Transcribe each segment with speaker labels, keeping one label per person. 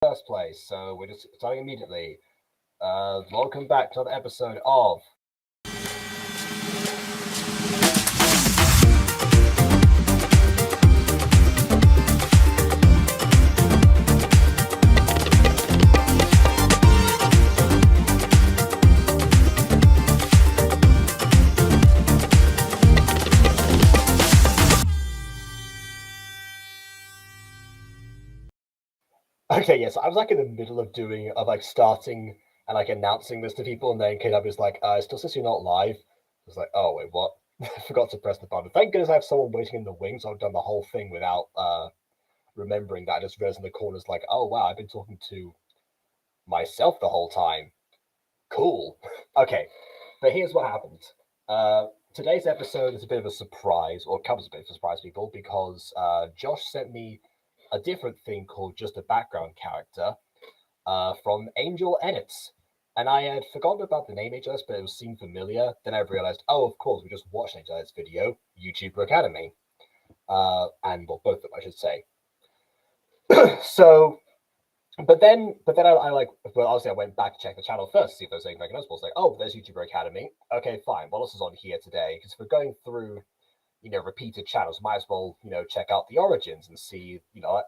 Speaker 1: first place, so we're just starting immediately. Welcome back to another episode of Okay, yes, I was like in the middle of starting and like announcing this to people, and then KW was like, "It still says you're not live." I was like, "Oh wait, what?" I forgot to press the button. Thank goodness I have someone waiting in the wings. I've done the whole thing without remembering that. I just realized in the corners like, "Oh wow, I've been talking to myself the whole time." Cool. Okay, but here's what happened. Today's episode is a bit of a surprise, or comes a bit of a surprise, people, because Josh sent me a different thing called Just a Background Character from Angel Edits. And I had forgotten about the name Angel Edits, but it seemed familiar. Then I realized, oh, of course, we just watched Angel Edits video, YouTuber Academy. And, well, both of them, I should say. So, but then I like, well, obviously I went back to check the channel first to see if there was anything recognizable. It's like, oh, there's YouTuber Academy. Okay, fine. What else is on here today? Because if we're going through repeated channels, might as well, check out the origins and see,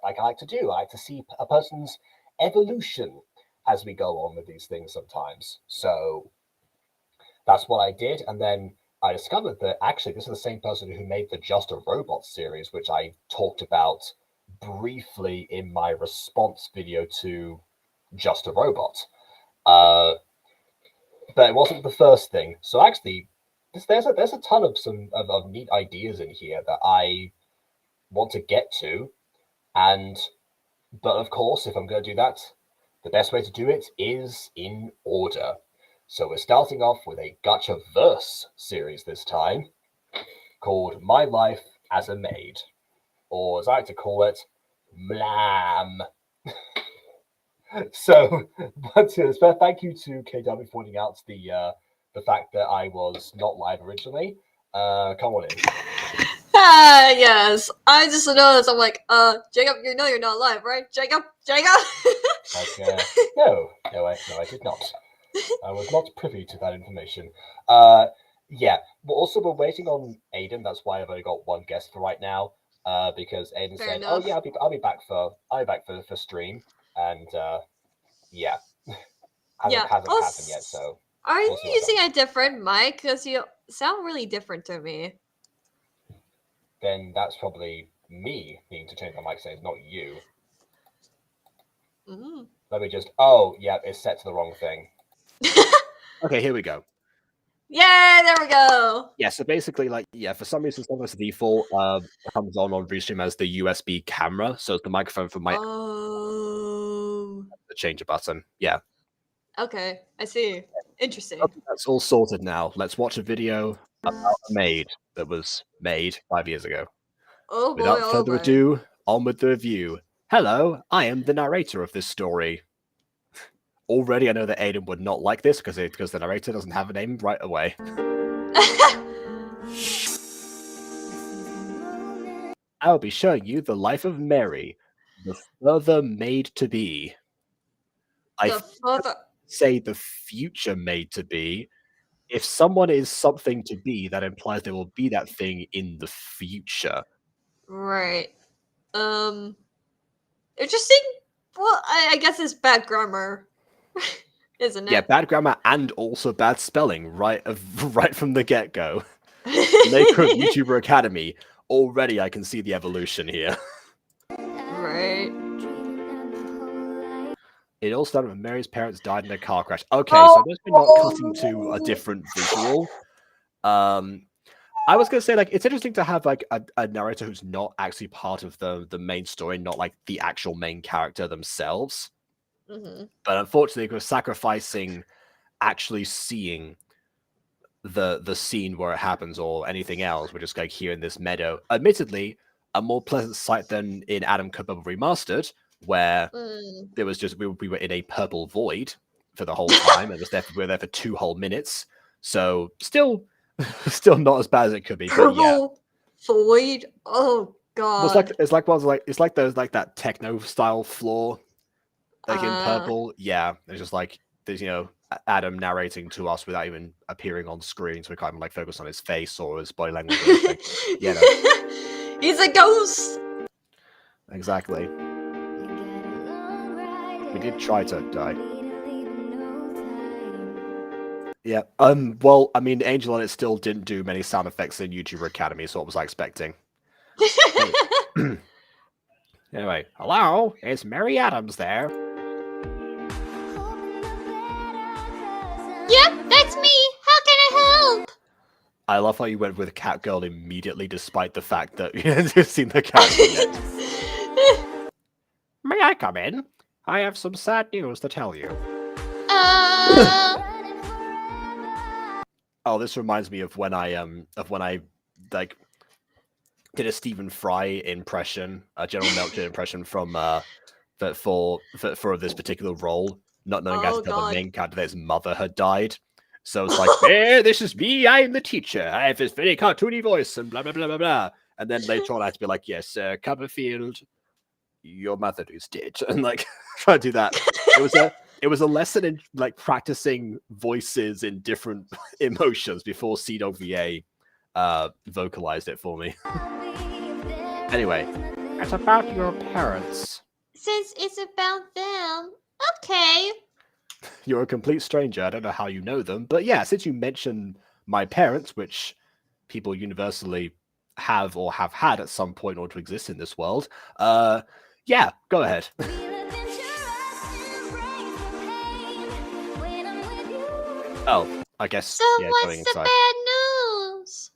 Speaker 1: like I like to do. I like to see a person's evolution as we go on with these things sometimes. So that's what I did. And then I discovered that actually this is the same person who made the Just a Robot series, which I talked about briefly in my response video to Just a Robot. But it wasn't the first thing. So actually, there's a ton of of neat ideas in here that I want to get to, but of course, if I'm going to do that, the best way to do it is in order. So we're starting off with a Gachaverse series this time, called My Life as a Maid, or as I like to call it, Mlam. So, but thank you to KW for pointing out the fact that I was not live originally. Come on in.
Speaker 2: Yes. I just noticed. I'm like, Jacob, you know you're not live, right? Jacob.
Speaker 1: No, I did not. I was not privy to that information. Yeah. But also, we're waiting on Aiden. That's why I've only got one guest for right now. Because Aiden
Speaker 2: Fair
Speaker 1: said,
Speaker 2: enough.
Speaker 1: "Oh yeah, I'll be back for stream," and yeah, hasn't happened yet. So
Speaker 2: are
Speaker 1: we'll
Speaker 2: you
Speaker 1: see what
Speaker 2: using
Speaker 1: happens.
Speaker 2: a different mic? Because you sound really different to me.
Speaker 1: Then that's probably me needing to change my mic settings, not you.
Speaker 2: Mm.
Speaker 1: Let me just. Oh yeah, it's set to the wrong thing. Okay, here we go.
Speaker 2: Yeah, there we go.
Speaker 1: Yeah, so basically, like, yeah, for some reason, sometimes the default comes on Restream as the USB camera, so it's the microphone from my the change a button. Yeah.
Speaker 2: Okay, I see. Interesting.
Speaker 1: Okay, that's all sorted now. Let's watch a video about a maid that was made 5 years ago.
Speaker 2: Oh boy,
Speaker 1: Without further ado, on with the review. Hello, I am the narrator of this story. Already, I know that Aiden would not like this because the narrator doesn't have a name right away. I'll be showing you the life of Mary, the further maid to be. Say the future maid to be. If someone is something to be, that implies they will be that thing in the future.
Speaker 2: Right. Interesting. Well, I guess it's bad grammar, isn't it?
Speaker 1: Yeah, bad grammar and also bad spelling right from the get-go. Maker of YouTuber Academy. Already I can see the evolution here.
Speaker 2: Right.
Speaker 1: It all started when Mary's parents died in a car crash. Okay, so there's been not cutting to a different visual. I was gonna say, like, it's interesting to have like a narrator who's not actually part of the main story, not like the actual main character themselves.
Speaker 2: Mm-hmm.
Speaker 1: But unfortunately, we're sacrificing actually seeing the scene where it happens or anything else. We're just like here in this meadow. Admittedly, a more pleasant sight than in Adam Cooper Remastered, where there was just we were in a purple void for the whole time. We were there for 2 whole minutes. So still not as bad as it could be. But yeah.
Speaker 2: Void. Oh god.
Speaker 1: It's like those like that techno style floor. Like in purple, yeah. It's just like there's Adam narrating to us without even appearing on screen, so we can't even like focus on his face or his body language or anything. Yeah, no.
Speaker 2: He's a ghost.
Speaker 1: Exactly. We did try to die. Yeah. Well, I mean, Angel on it still didn't do many sound effects in YouTuber Academy, so what was I expecting? Anyway, hello, is Mary Adams there?
Speaker 2: Yep, that's me. How can I help?
Speaker 1: I love how you went with Catgirl immediately, despite the fact that you hadn't seen the character yet. May I come in? I have some sad news to tell you. Oh, this reminds me of when I like did a Stephen Fry impression, a General Meltdown impression from for this particular role, not knowing how to tell the main character that his mother had died. So it's like, hey, this is me, I'm the teacher. I have this very cartoony voice and blah blah blah blah blah. And then later on I had to be like, yes, Copperfield, your mother is dead. And like try to do that. It was a lesson in like practicing voices in different emotions before CWA vocalized it for me. Anyway, it's about your parents.
Speaker 2: Since it's about them, okay.
Speaker 1: You're a complete stranger. I don't know how you know them, but yeah, since you mentioned my parents, which people universally have or have had at some point in order to exist in this world, yeah, go ahead. Oh, I guess.
Speaker 2: So
Speaker 1: yeah,
Speaker 2: what's the bad news?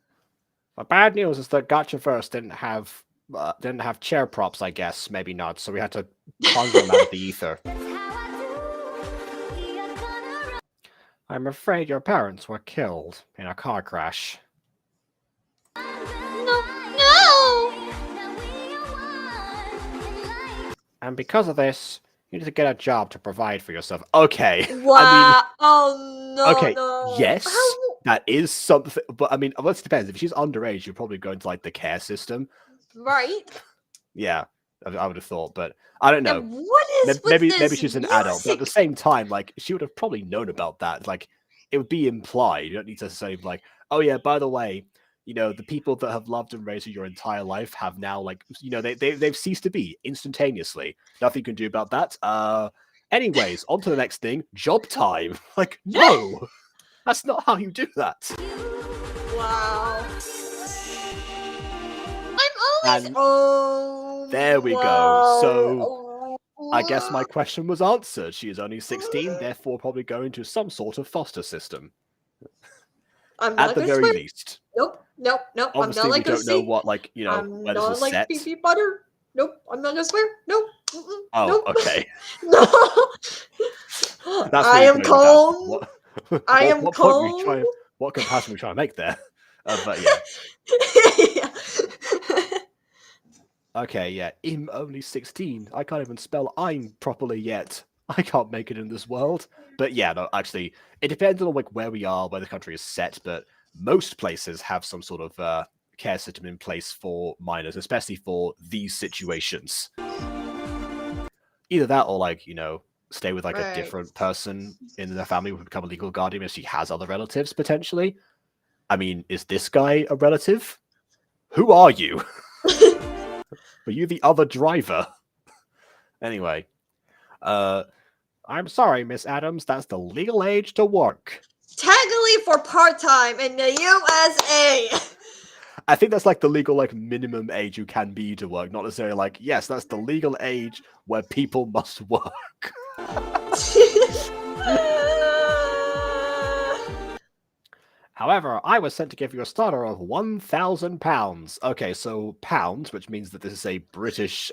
Speaker 1: The bad news is that Gachaverse didn't have chair props. I guess maybe not. So we had to conjure them out of the ether. I'm afraid your parents were killed in a car crash.
Speaker 2: No.
Speaker 1: And because of this, you need to get a job to provide for yourself. Okay.
Speaker 2: Wow.
Speaker 1: I mean,
Speaker 2: oh no.
Speaker 1: okay.
Speaker 2: No.
Speaker 1: Yes, that is something. But I mean, well, it depends. If she's underage, you're probably going to like the care system.
Speaker 2: Right.
Speaker 1: Yeah, I would have thought, but I don't know.
Speaker 2: What is
Speaker 1: maybe she's an adult, but at the same time, like she would have probably known about that. Like it would be implied. You don't need to say like, oh yeah, by the way, the people that have loved and raised you your entire life have now like, they've ceased to be instantaneously. Nothing you can do about that. Anyways, on to the next thing. Job time. Like no, that's not how you do that.
Speaker 2: Wow. I'm always.
Speaker 1: There we go. So I guess my question was answered. She is only 16, therefore probably going to some sort of foster system. At the very least.
Speaker 2: Nope.
Speaker 1: Obviously,
Speaker 2: I'm not
Speaker 1: we don't know what, like, where this is set.
Speaker 2: Pee butter. Nope. I'm not gonna swear. Nope.
Speaker 1: Oh,
Speaker 2: nope.
Speaker 1: okay.
Speaker 2: No. I am cold. I am cold.
Speaker 1: What comparison are we trying to make there? But yeah. Okay, yeah. I'm only 16. I can't even spell I'm properly yet. I can't make it in this world. But yeah, no, actually, it depends on like where we are, where the country is set, but most places have some sort of care system in place for minors, especially for these situations. Either that or like, stay with like a different person in their family who would become a legal guardian if she has other relatives, potentially. I mean, is this guy a relative? Who are you? Were you the other driver? Anyway, I'm sorry, Miss Adams. That's the legal age to work.
Speaker 2: Technically for part-time in the USA.
Speaker 1: I think that's like the legal like minimum age you can be to work. Not necessarily like, yes, that's the legal age where people must work. However, I was sent to give you a starter of £1,000. Okay, so pounds, which means that this is a British,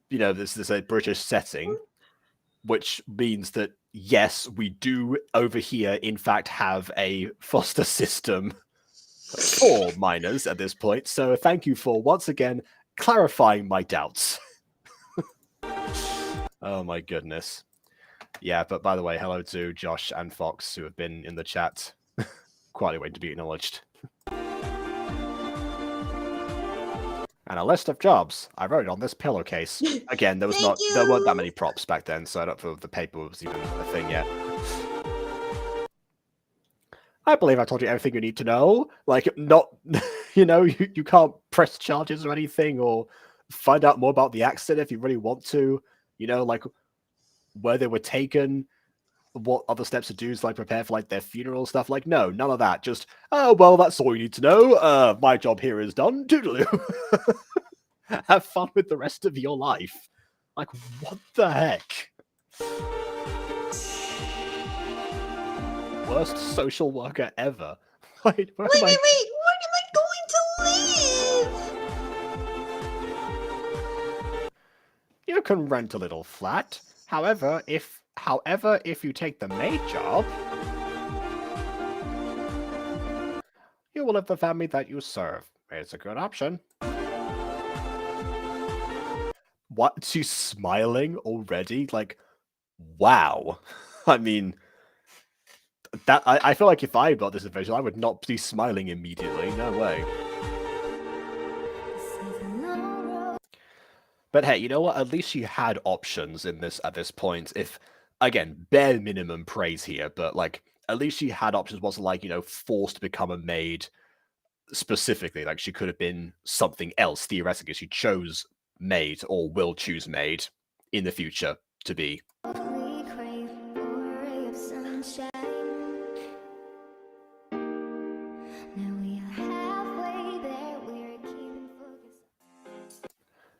Speaker 1: this is a British setting, which means that, yes, we do over here, in fact, have a foster system for minors at this point. So thank you for, once again, clarifying my doubts. Oh my goodness. Yeah, but by the way, hello to Josh and Fox, who have been in the chat. Quietly waiting to be acknowledged.
Speaker 3: And a list of jobs. I wrote it on this pillowcase. Again, there
Speaker 2: Thank
Speaker 3: weren't that
Speaker 2: you.
Speaker 3: many props back then, so I don't feel the paper was even a thing yet. I believe I told you everything you need to know. Like, not, you can't press charges or anything, or find out more about the accident if you really want to. Like where they were taken, what other steps to do is like prepare for like their funeral stuff. Like, no, none of that. Just, oh well, that's all you need to know. My job here is done. Toodaloo. Have fun with the rest of your life. Like, what the heck? Worst social worker ever. Wait, where am I?
Speaker 2: Wait! When am I going to leave?
Speaker 3: You can rent a little flat. However, if you take the maid job, you will have the family that you serve. It's a good option. What? She's smiling already? Like, wow. I mean, that I feel like if I got this information, I would not be smiling immediately. No way. But hey, you know what? At least she had options in this at this point. If, again, bare minimum praise here, but like at least she had options. Wasn't like forced to become a maid specifically. Like she could have been something else theoretically. She chose maid or will choose maid in the future to be.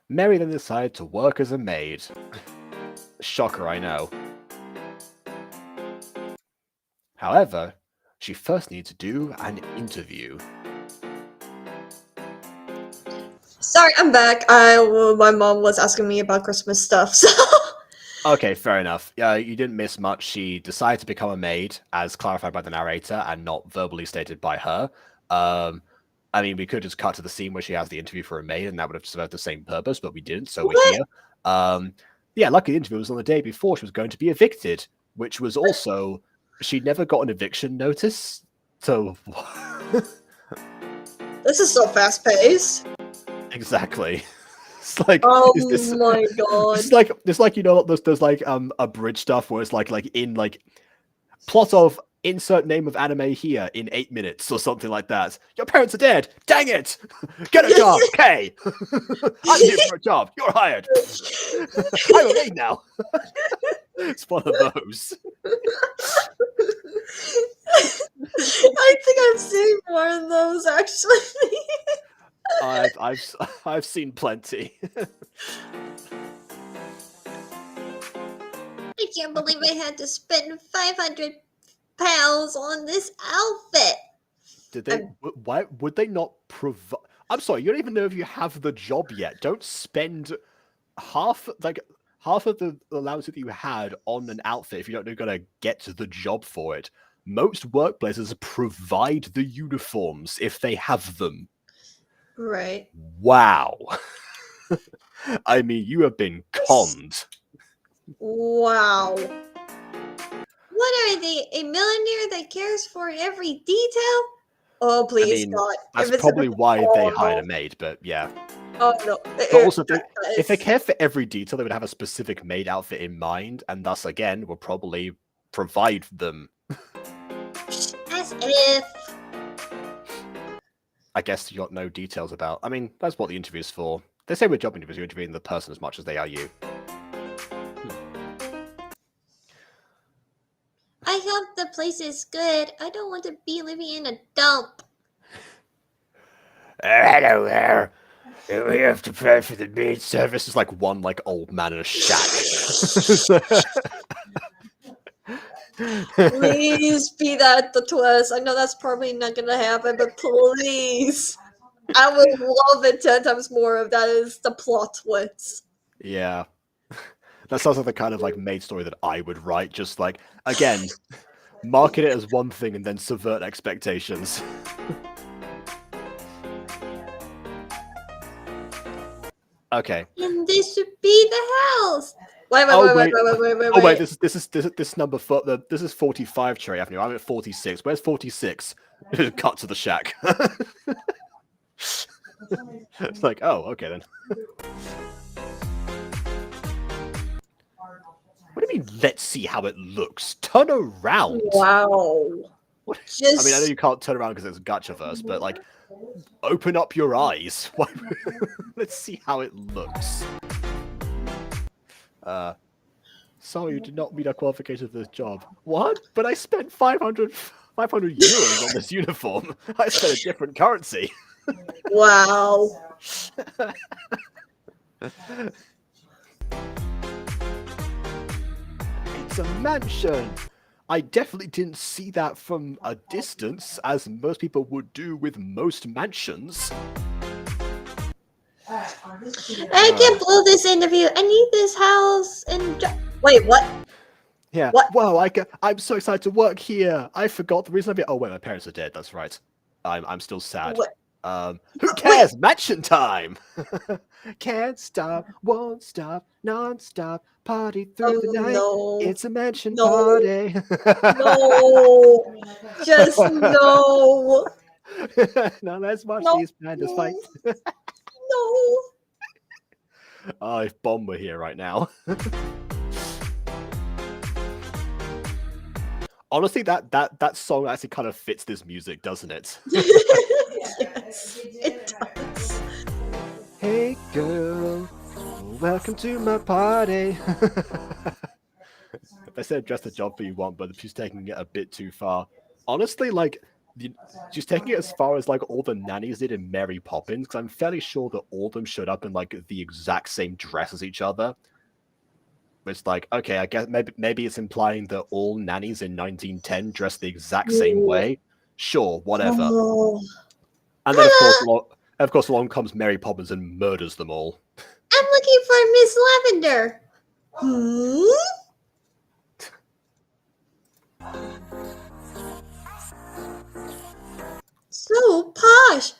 Speaker 3: Mary then decided to work as a maid. Shocker, I know. However, she first needed to do an interview.
Speaker 2: Sorry, I'm back. My mom was asking me about Christmas stuff, so.
Speaker 3: Okay, fair enough. Yeah, you didn't miss much. She decided to become a maid, as clarified by the narrator and not verbally stated by her. I mean, we could just cut to the scene where she has the interview for a maid, and that would have served the same purpose, but we didn't, so we're here. Yeah, luckily the interview was on the day before she was going to be evicted, which was also she never got an eviction notice. So
Speaker 2: this is so fast paced.
Speaker 3: Exactly. It's like,
Speaker 2: oh
Speaker 3: it's
Speaker 2: my god!
Speaker 3: It's like there's like abridged stuff where it's like in like plot of insert name of anime here in 8 minutes or something like that. Your parents are dead. Dang it! Get a job. Okay. I'm here for a job. You're hired. I'm a maid now. It's one of those.
Speaker 2: I think I've seen more of those actually.
Speaker 3: I've seen plenty.
Speaker 2: I can't believe I had to spend 500 pounds on this outfit.
Speaker 3: Did they? Why would they not provide? I'm sorry, you don't even know if you have the job yet. Don't spend half of the allowance that you had on an outfit if you don't know you're gonna get the job for it. Most workplaces provide the uniforms if they have them.
Speaker 2: Right.
Speaker 3: Wow. I mean, you have been conned.
Speaker 2: Wow. What are they? A millionaire that cares for every detail? Oh, please,
Speaker 3: I mean,
Speaker 2: God.
Speaker 3: that's probably why they hired a maid, but yeah.
Speaker 2: Oh, no.
Speaker 3: But also, if they care for every detail, they would have a specific maid outfit in mind, and thus, again, will probably provide them.
Speaker 2: As if.
Speaker 3: I guess you got no details about. I mean, that's what the interview's for. They say with job interviews, you're interviewing the person as much as they are you.
Speaker 2: I hope the place is good. I don't want to be living in a dump.
Speaker 3: Hello there. We have to pay for the maid service. It's like one old man in a shack.
Speaker 2: Please be that the twist. I know that's probably not gonna happen, but please. I would love it 10 times more if that is the plot twist.
Speaker 3: Yeah. That sounds like the kind of maid story that I would write. Just again, market it as one thing and then subvert expectations. Okay.
Speaker 2: And this should be the house. Wait.
Speaker 3: Oh wait, this number this is 45 Cherry Avenue. I'm at 46. Where's 46? Cut to the shack. It's like, oh, okay then. What do you mean, let's see how it looks? Turn around!
Speaker 2: Wow.
Speaker 3: What?
Speaker 2: Just...
Speaker 3: I mean, I know you can't turn around because it's Gachaverse, but like, open up your eyes. Let's see how it looks. Sorry, you did not meet our qualifications for this job. What? But I spent 500 euros on this uniform. I spent a different currency.
Speaker 2: Wow.
Speaker 3: It's a mansion. I definitely didn't see that from a distance, as most people would do with most mansions.
Speaker 2: I can't believe this interview. I need this house and... Wait, what?
Speaker 3: Yeah.
Speaker 2: What?
Speaker 3: Whoa, I'm so excited to work here. I forgot the reason oh wait, my parents are dead. That's right. I'm still sad.
Speaker 2: What?
Speaker 3: Who cares? Mansion time. Can't stop, won't stop, non-stop, party through the night.
Speaker 2: No.
Speaker 3: It's a mansion
Speaker 2: No.
Speaker 3: party.
Speaker 2: No. Just no.
Speaker 3: Now let's watch
Speaker 2: No.
Speaker 3: these pandas fight.
Speaker 2: No.
Speaker 3: Oh, if Bomb were here right now. Honestly, that song actually kind of fits this music, doesn't it?
Speaker 2: Yes, it does.
Speaker 3: Hey girl, welcome to my party. They said dress the job for you want, but she's taking it a bit too far. Honestly, like, she's taking it as far as like all the nannies did in Mary Poppins, because I'm fairly sure that all of them showed up in like the exact same dress as each other. It's like, okay, I guess maybe it's implying that all nannies in 1910 dressed the exact same way. Sure, whatever.
Speaker 2: Oh.
Speaker 3: And then of course, along comes Mary Poppins and murders them all.
Speaker 2: I'm looking for Miss Lavender. So posh.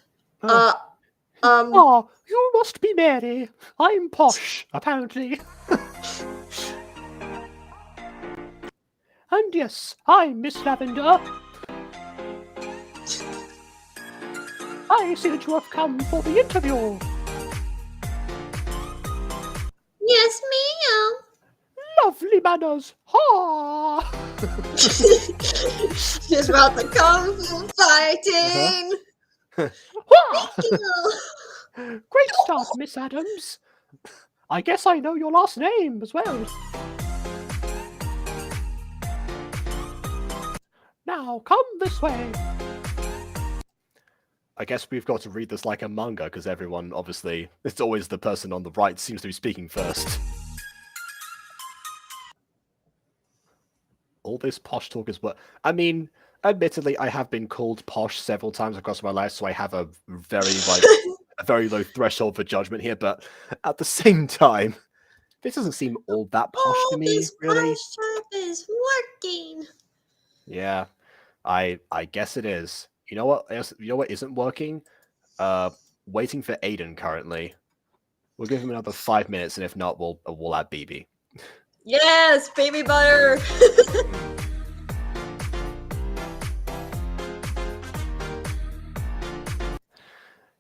Speaker 3: Oh, you must be Mary. I'm posh, apparently. And yes, I'm Miss Lavender. I see that you have come for the interview.
Speaker 2: Yes, ma'am.
Speaker 3: Lovely manners. Ha!
Speaker 2: She's about to come from fighting. Thank you.
Speaker 3: Great start, Miss Adams. I guess I know your last name as well. Now, come this way. I guess we've got to read this like a manga, because everyone, obviously, it's always the person on the right seems to be speaking first. All this posh talk is what... I mean, admittedly, I have been called posh several times across my life, so I have a very, a very low threshold for judgment here, but at the same time, this doesn't seem all that posh to me,
Speaker 2: this
Speaker 3: really.
Speaker 2: posh job is working.
Speaker 3: Yeah, I guess it is. You know what? You know what isn't working? Waiting for Aiden currently. We'll give him another 5 minutes, and if not, we'll add BB.
Speaker 2: Yes, baby butter.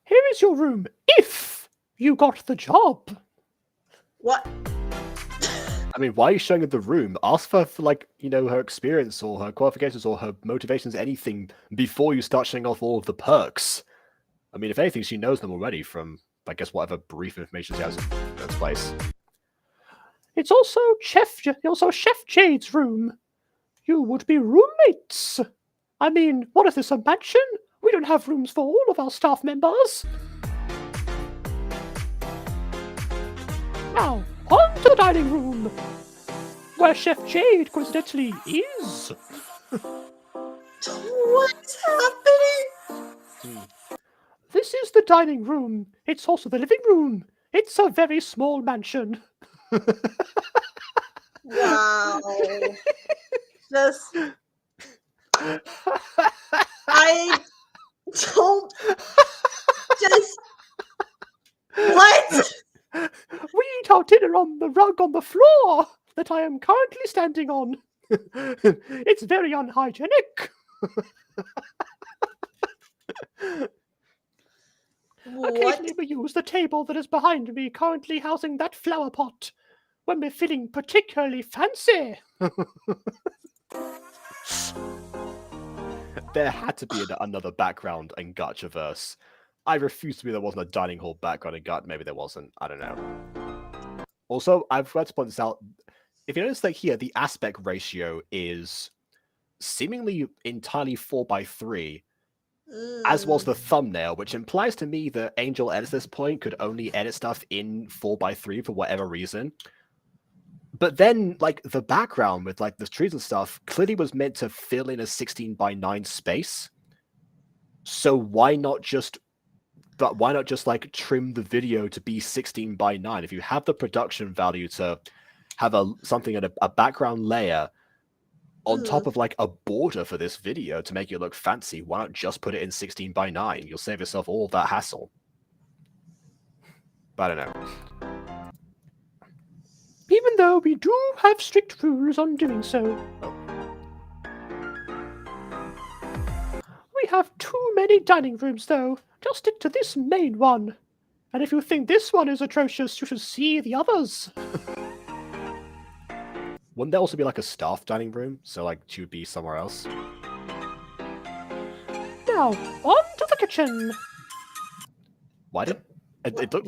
Speaker 3: Here is your room, if you got the job.
Speaker 2: What?
Speaker 3: I mean, why are you showing her the room? Ask her for, like, you know, her experience or her qualifications or her motivations, anything, before you start showing off all of the perks. I mean, if anything, she knows them already from, I guess, whatever brief information she has in this place. It's also Chef Jade's room. You would be roommates. I mean, what is this, a mansion? We don't have rooms for all of our staff members. Now, on to the dining room, where Chef Jade coincidentally is.
Speaker 2: What's happening?
Speaker 3: This is the dining room. It's also the living room. It's a very small mansion.
Speaker 2: Wow. Just... I don't... Just... What?
Speaker 3: We eat our dinner on the rug on the floor that I am currently standing on. It's very unhygienic.
Speaker 2: What?
Speaker 3: Occasionally we use the table that is behind me, currently housing that flower pot, when we're feeling particularly fancy. There had to be another background in Gachaverse. I refuse to believe there wasn't a dining hall background in Gacha. Maybe there wasn't. I don't know. Also, I forgot to point this out. If you notice, like here, the aspect ratio is seemingly entirely 4:3, as was the thumbnail, which implies to me that Angel at this point could only edit stuff in 4:3 for whatever reason. But then, like, the background with, like, the trees and stuff clearly was meant to fill in a 16:9 space. So why not just, like, trim the video to be 16:9? If you have the production value to have something in a background layer on top of, like, a border for this video to make it look fancy, why not just put it in 16:9? You'll save yourself all of that hassle. But I don't know. Even though we do have strict rules on doing so. We have too many dining rooms, though. Just stick to this main one. And if you think this one is atrocious, you should see the others. Wouldn't there also be, like, a staff dining room? So, like, she would be somewhere else. Now, on to the kitchen. Why did... It looked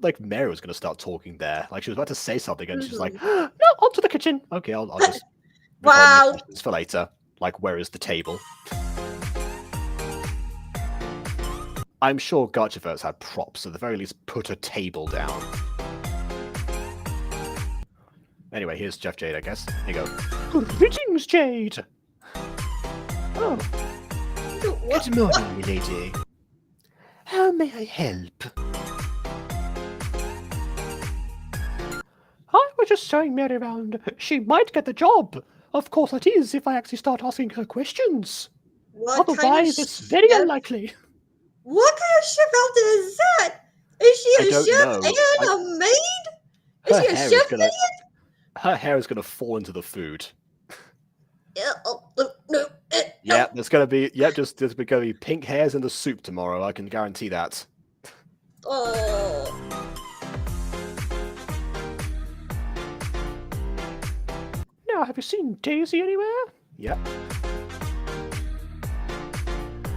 Speaker 3: like Mary was going to start talking there. Like, she was about to say something, and she's like, "No, on to the kitchen." Okay, I'll just
Speaker 2: Wow.
Speaker 3: for later. Like, where is the table? I'm sure Gachaverse had props. At the very least, put a table down. Anyway, here's Jeff Jade, I guess. Here you go. Greetings, Jade. Oh, good morning, milady. How may I help? I was just showing Mary around. She might get the job. Of course it is, if I actually start asking her questions.
Speaker 2: What
Speaker 3: Otherwise,
Speaker 2: kind of
Speaker 3: it's very
Speaker 2: chef-
Speaker 3: unlikely.
Speaker 2: What kind of chef outfit is that? Is she
Speaker 3: I
Speaker 2: a
Speaker 3: don't
Speaker 2: chef
Speaker 3: know.
Speaker 2: and a maid? Is she a chef idiot?
Speaker 3: Her hair is gonna fall into the food.
Speaker 2: No.
Speaker 3: Yeah, there's gonna be there's gonna be pink hairs in the soup tomorrow. I can guarantee that.
Speaker 2: Oh.
Speaker 3: Now, have you seen Daisy anywhere? Yep.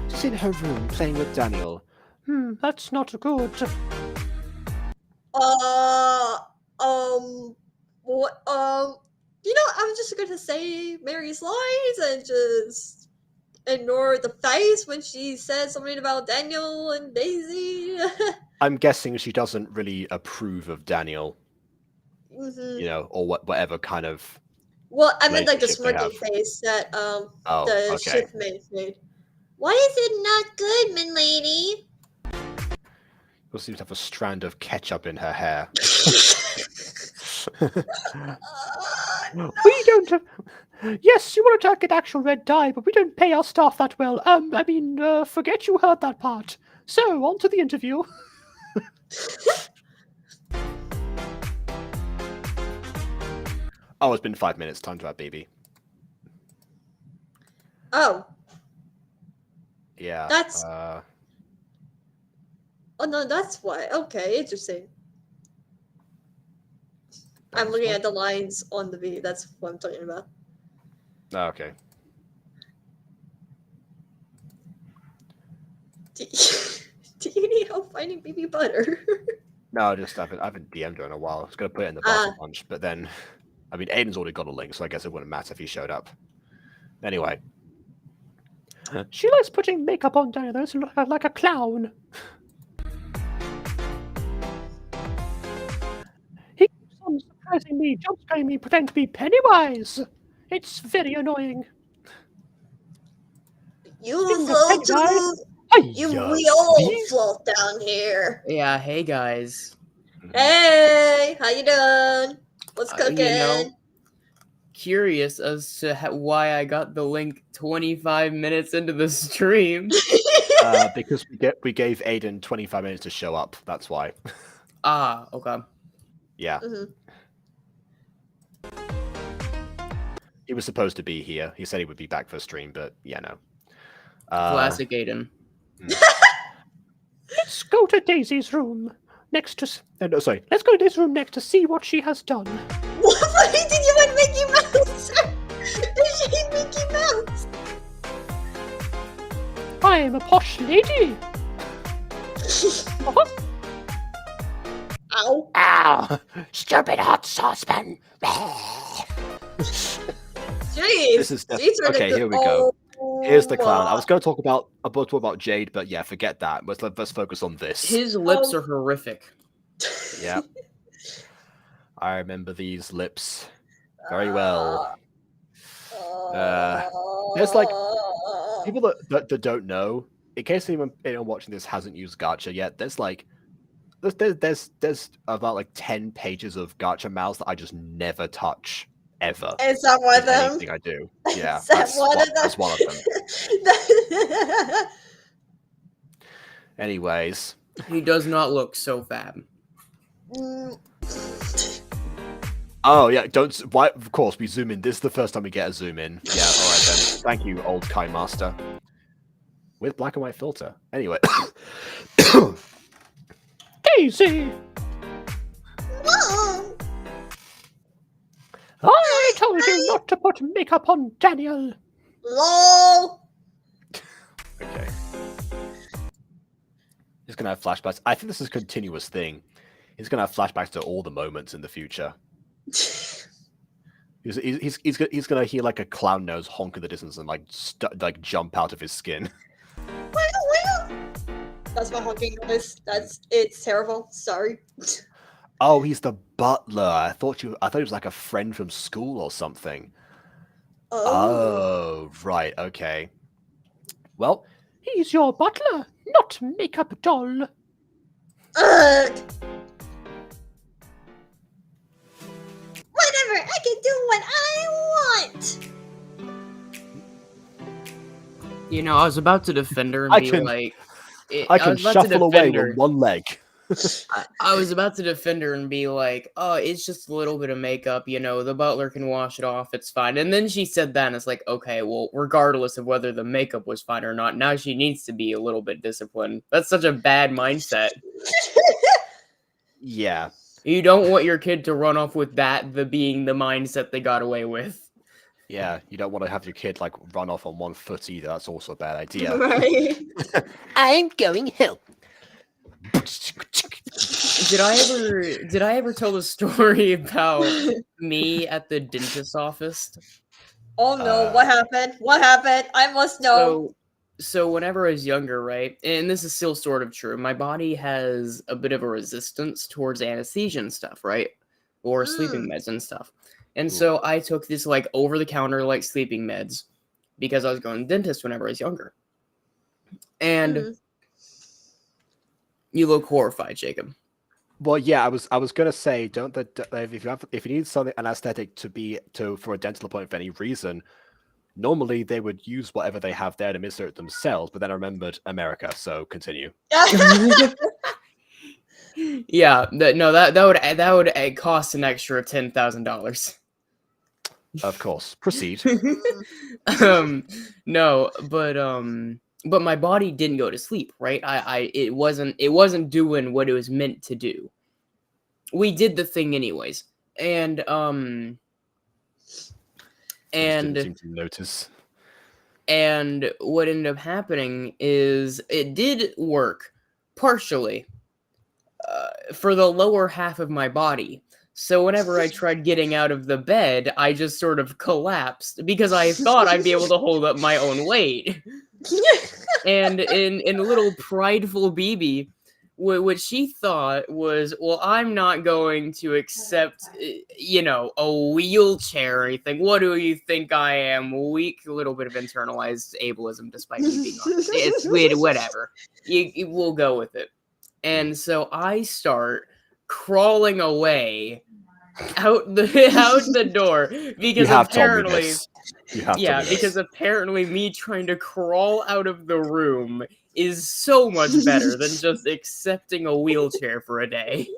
Speaker 3: She's in her room playing with Daniel. That's not good.
Speaker 2: What? I was just gonna say Mary's lines and just ignore the face when she said something about Daniel and Daisy.
Speaker 3: I'm guessing she doesn't really approve of Daniel. You know, or whatever kind of.
Speaker 2: Well, I meant like the
Speaker 3: relationship they
Speaker 2: smirking face that
Speaker 3: Oh,
Speaker 2: the
Speaker 3: okay.
Speaker 2: shift made. Why is it not good, min lady?
Speaker 3: She seems to have a strand of ketchup in her hair. We don't have... Yes, you want to get actual red dye, but we don't pay our staff that well. Forget you heard that part. So, on to the interview. Oh, it's been 5 minutes. Time to have baby.
Speaker 2: Oh.
Speaker 3: Yeah.
Speaker 2: That's... Oh, no, that's why. Okay, interesting. I'm looking at the lines on the V. That's what I'm talking about.
Speaker 3: Oh, okay.
Speaker 2: Do you need help finding baby butter?
Speaker 3: No, I haven't DM'd her in a while. I was going to put it in the bottle punch, but then... I mean, Aiden's already got a link, so I guess it wouldn't matter if he showed up. Anyway. She likes putting makeup on Daniel to look like a clown. He keeps on surprising me, jump-scaring me, pretend to be Pennywise. It's very annoying.
Speaker 2: You float too. We all float down here.
Speaker 4: Yeah, hey guys.
Speaker 2: Hey, how you doing? What's cooking?
Speaker 4: Curious as to why I got the link 25 minutes into the stream.
Speaker 3: Because we gave Aiden 25 minutes to show up. That's why.
Speaker 4: Ah, okay.
Speaker 3: Yeah. He was supposed to be here. He said he would be back for stream, but yeah, no.
Speaker 4: Classic Aiden.
Speaker 3: It's go to Daisy's room next to. No, sorry. Let's go to Daisy's room next to see what she has done.
Speaker 2: Why did you like Mickey Mouse? Is she Mickey Mouse?
Speaker 3: I am a posh lady.
Speaker 2: Ow.
Speaker 3: Ow! Stupid hot saucepan.
Speaker 2: Jeez.
Speaker 3: This is
Speaker 2: These are the
Speaker 3: okay.
Speaker 2: good-
Speaker 3: Here we go. Here's the clown. I
Speaker 2: Oh,
Speaker 3: was going to talk about Jade, but yeah, forget that. Let's focus on this.
Speaker 4: His lips are horrific.
Speaker 3: Yeah, I remember these lips very well. There's like people that don't know. In case anyone watching this hasn't used Gacha yet, there's about like 10 pages of Gacha mouse that I just never touch ever.
Speaker 2: Is that one of
Speaker 3: in
Speaker 2: them?
Speaker 3: anything I do. Yeah,
Speaker 2: Is that
Speaker 3: that's
Speaker 2: one of them?
Speaker 3: that's one of them. Anyways,
Speaker 4: He does not look so fab.
Speaker 2: Mm.
Speaker 3: oh yeah, don't. Why? Of course, we zoom in. This is the first time we get a zoom in. Yeah, all right then. Thank you, old Kai Master. With black and white filter. Anyway, Daisy,
Speaker 2: Mom.
Speaker 3: I told you not to put makeup on Daniel.
Speaker 2: LOL.
Speaker 3: Okay. He's gonna have flashbacks. I think this is a continuous thing. He's gonna have flashbacks to all the moments in the future. He's gonna hear like a clown nose honk in the distance and like jump out of his skin.
Speaker 2: That's my honking noise. It's terrible. Sorry.
Speaker 3: Oh, he's the butler. I thought he was like a friend from school or something. Oh, right. Okay. Well, he's your butler, not makeup doll.
Speaker 2: Ugh. Whatever. I can do what I want.
Speaker 4: You know, I was about to defend her and
Speaker 3: I
Speaker 4: be
Speaker 3: can-
Speaker 4: like,
Speaker 3: I can
Speaker 4: was about to
Speaker 3: shuffle away
Speaker 4: defend her.
Speaker 3: with one leg.
Speaker 4: I was about to defend her and be like, oh, it's just a little bit of makeup, you know, the butler can wash it off, it's fine. And then she said that, and it's like, okay, well, regardless of whether the makeup was fine or not, now she needs to be a little bit disciplined. That's such a bad mindset.
Speaker 3: Yeah.
Speaker 4: You don't want your kid to run off with that being the mindset they got away with.
Speaker 3: Yeah, you don't want to have your kid like run off on one foot either. That's also a bad idea.
Speaker 2: Right.
Speaker 3: I'm going home.
Speaker 4: Did I ever tell the story about me at the dentist's office?
Speaker 2: Oh no, what happened? What happened? I must know.
Speaker 4: So whenever I was younger, right, and this is still sort of true, my body has a bit of a resistance towards anesthesia and stuff, right? Or sleeping meds and stuff. And so I took this like over-the-counter like sleeping meds because I was going to the dentist whenever I was younger. And you look horrified, Jacob.
Speaker 3: Well, yeah, I was gonna say, if you need something anesthetic for a dental appointment for any reason, normally they would use whatever they have there to administer it themselves. But then I remembered America, so continue.
Speaker 4: Yeah, that would cost an extra $10,000.
Speaker 3: Of course, proceed.
Speaker 4: No, but my body didn't go to sleep, right? It wasn't doing what it was meant to do. We did the thing anyways, and
Speaker 3: Didn't seem to notice.
Speaker 4: And what ended up happening is it did work partially for the lower half of my body. So whenever I tried getting out of the bed, I just sort of collapsed because I thought I'd be able to hold up my own weight. And in little prideful BB, what she thought was, well, I'm not going to accept, a wheelchair or anything. What do you think I am? Weak, a little bit of internalized ableism, despite me being honest. It's weird, whatever. We'll go with it. And so I start crawling away out the door because apparently, because apparently me trying to crawl out of the room is so much better than just accepting a wheelchair for a day.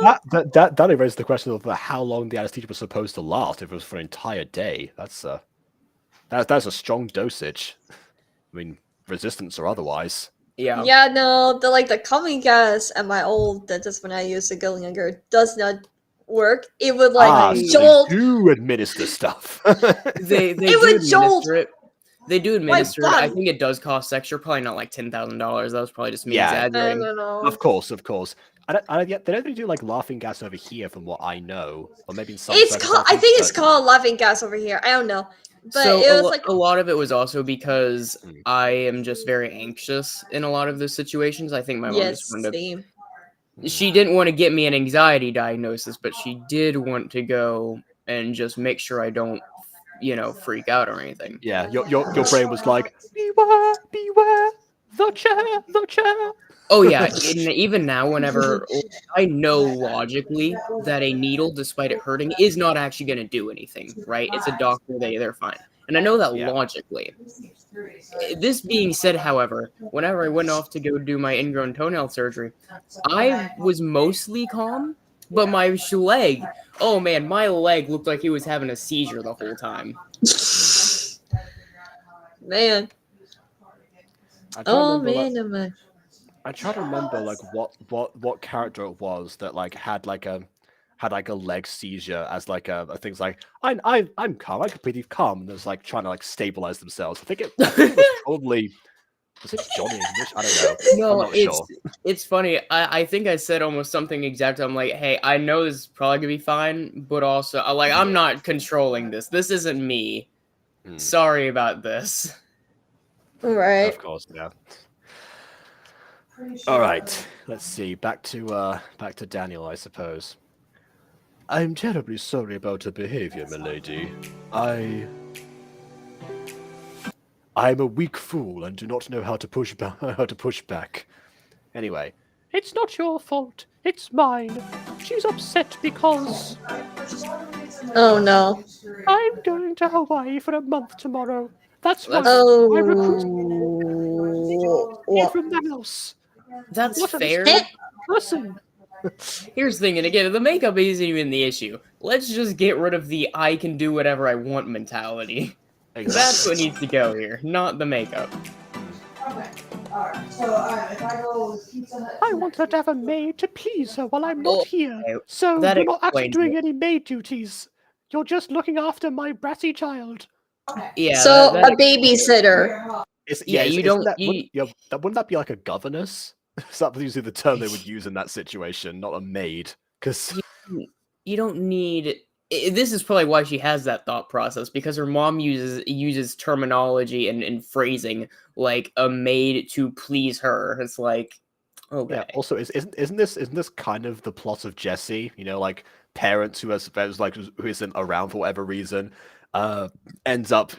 Speaker 3: That raises the question of how long the anesthesia was supposed to last. If it was for an entire day, that's a strong dosage. I mean, resistance or otherwise.
Speaker 4: Yeah.
Speaker 2: Yeah, no, the coming gas at my old dentist when I used to go younger does not work. It would
Speaker 3: So
Speaker 2: jolt.
Speaker 3: they do administer stuff.
Speaker 4: They
Speaker 2: It
Speaker 4: do
Speaker 2: would jolt
Speaker 4: administer it. They do administer it. I
Speaker 2: butt.
Speaker 4: think it does cost extra, probably not like $10,000. That was probably just me
Speaker 3: Yeah.
Speaker 2: I
Speaker 4: exaggerating.
Speaker 2: don't know.
Speaker 3: Of course. They don't really do like laughing gas over here, from what I know, or maybe in some.
Speaker 2: It's called. I
Speaker 3: circumstances,
Speaker 2: think it's
Speaker 3: but-
Speaker 2: called laughing gas over here. I don't know, but
Speaker 4: So
Speaker 2: it was
Speaker 4: a lot of it was also because
Speaker 3: Mm.
Speaker 4: I am just very anxious in a lot of those situations. I think my mom
Speaker 2: yes,
Speaker 4: just wanted to,
Speaker 2: same.
Speaker 4: she didn't want to get me an anxiety diagnosis, but she did want to go and just make sure I don't, freak out or anything.
Speaker 3: Yeah, your brain was like, beware, beware, the chair.
Speaker 4: Oh yeah, and even now, whenever I know logically that a needle, despite it hurting, is not actually going to do anything, right? It's a doctor; they're fine, and I know that
Speaker 3: Yeah.
Speaker 4: logically. This being said, however, whenever I went off to go do my ingrown toenail surgery, I was mostly calm, but my leg, oh man, my leg looked like he was having a seizure the whole time.
Speaker 2: Man.
Speaker 3: I
Speaker 2: Oh
Speaker 3: remember,
Speaker 2: man, oh man.
Speaker 3: I try to remember like what character it was that like had like a leg seizure as like a things like I'm calm, I'm completely calm, and there's like trying to like stabilize themselves. I think it was probably was it Johnny English? I don't know.
Speaker 4: No,
Speaker 3: I'm not sure.
Speaker 4: it's funny. I think I said almost something exact. I'm like, hey, I know this is probably gonna be fine, but also I'm not controlling this. This isn't me. Sorry about this.
Speaker 2: Right.
Speaker 3: Of course, yeah. All right, let's see. Back to Daniel, I suppose. I'm terribly sorry about her behavior, milady. I'm a weak fool and do not know how to push back. Anyway, it's not your fault. It's mine. She's upset because
Speaker 2: Oh no.
Speaker 3: I'm going to Hawaii for a month tomorrow. That's why
Speaker 2: Oh.
Speaker 3: I recruited from the house.
Speaker 4: That's
Speaker 3: What a
Speaker 4: fair.
Speaker 3: person.
Speaker 4: Here's the thing, and again, the makeup isn't even the issue. Let's just get rid of the I can do whatever I want mentality. That's what needs to go here, not the makeup.
Speaker 3: I want her to have a maid to please her while I'm not here.
Speaker 4: Okay,
Speaker 3: So
Speaker 4: that
Speaker 3: you're not actually
Speaker 4: explains
Speaker 3: doing
Speaker 4: it.
Speaker 3: any maid duties. You're just looking after my bratty child.
Speaker 4: Yeah.
Speaker 2: So
Speaker 4: that
Speaker 2: a babysitter.
Speaker 4: Yeah, you don't-
Speaker 3: Wouldn't that be like a governess? Is that usually the term they would use in that situation, not a maid? Because
Speaker 4: you don't need. This is probably why she has that thought process, because her mom uses terminology and phrasing like a maid to please her. It's like, okay.
Speaker 3: yeah. Also, isn't this kind of the plot of Jessie? You know, like parents who isn't around for whatever reason, ends up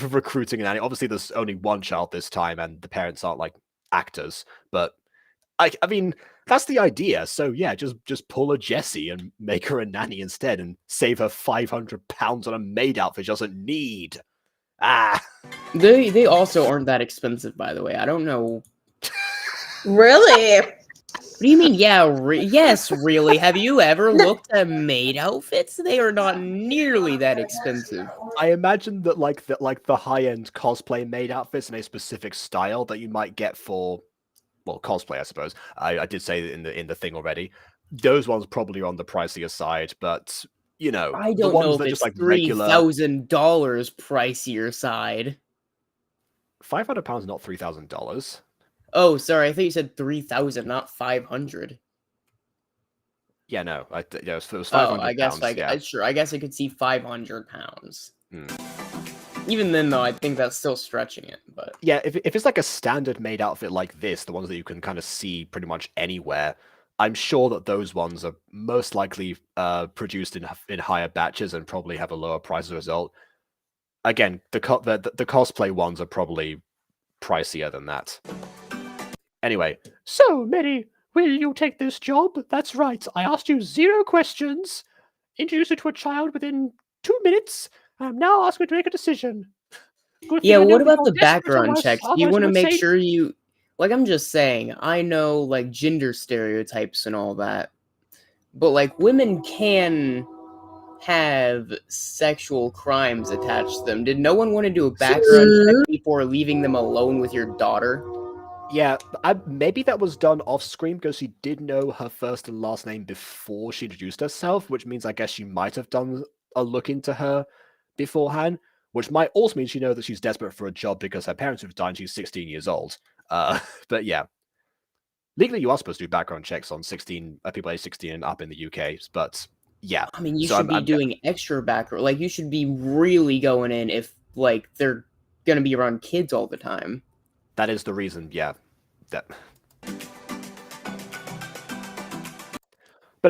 Speaker 3: recruiting a nanny. Obviously, there's only one child this time, and the parents aren't like actors, but I mean, that's the idea. So yeah, just pull a Jessie and make her a nanny instead, and save her £500 on a maid outfit she doesn't need.
Speaker 4: They also aren't that expensive, by the way. I don't know.
Speaker 2: Really?
Speaker 4: What do you mean? Yeah, yes, really. Have you ever looked at maid outfits? They are not nearly that expensive.
Speaker 3: I imagine that the high-end cosplay maid outfits in a specific style that you might get for, well, cosplay, I suppose. I did say in the thing already. Those ones probably are on the pricier side, but
Speaker 4: I
Speaker 3: the
Speaker 4: don't
Speaker 3: ones
Speaker 4: know if
Speaker 3: that
Speaker 4: it's
Speaker 3: just like regular
Speaker 4: $3,000 pricier side.
Speaker 3: £500, not $3,000.
Speaker 4: Oh, sorry. I thought you said 3,000, not 500.
Speaker 3: Yeah, no, it was £500.
Speaker 4: Oh, I guess
Speaker 3: yeah.
Speaker 4: sure. I guess I could see £500.
Speaker 3: Hmm.
Speaker 4: Even then, though, I think that's still stretching it. But
Speaker 3: Yeah, if it's like a standard maid outfit like this, the ones that you can kind of see pretty much anywhere, I'm sure that those ones are most likely produced in higher batches and probably have a lower price as a result. Again, the cosplay ones are probably pricier than that. Anyway, so Mary, will you take this job? That's right. I asked you 0 questions, introduced you to a child within 2 minutes. I'm now asking you to make a decision.
Speaker 4: yeah, what about the background checks? Do you want to make sure you... Like, I'm just saying, I know, like, gender stereotypes and all that. But, like, women can have sexual crimes attached to them. Did no one want to do a background check before leaving them alone with your daughter?
Speaker 3: Yeah, maybe that was done off screen because she did know her first and last name before she introduced herself, which means I guess she might have done a look into her beforehand, which might also mean she knows that she's desperate for a job because her parents have died and she's 16 years old. But yeah. Legally, you are supposed to do background checks on people aged 16 and up in the UK, but yeah.
Speaker 4: I mean, you
Speaker 3: So
Speaker 4: should be doing extra background. Like, you should be really going in if, like, they're gonna be around kids all the time.
Speaker 3: That is the reason, yeah. But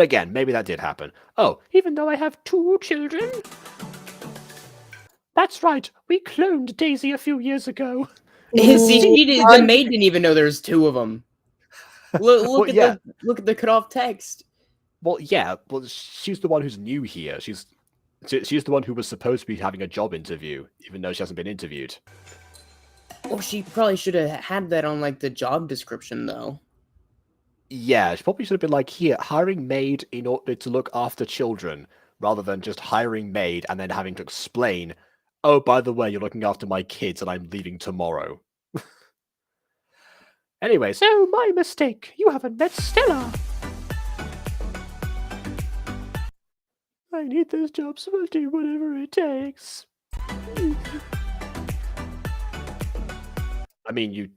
Speaker 3: again, maybe that did happen. Oh, even though I have 2 children? That's right, we cloned Daisy a few years ago.
Speaker 4: See, the maid didn't even know there's 2 of them. Look at the cut-off text.
Speaker 3: Well, yeah, well, she's the one who's new here. She's the one who was supposed to be having a job interview, even though she hasn't been interviewed.
Speaker 4: Well, she probably should have had that on, like, the job description, though.
Speaker 3: Yeah, she probably should have been like, here, hiring maid in order to look after children, rather than just hiring maid and then having to explain, oh, by the way, you're looking after my kids and I'm leaving tomorrow. Anyway, so my mistake. You haven't met Stella. I need this job, so I'll do whatever it takes. I mean, you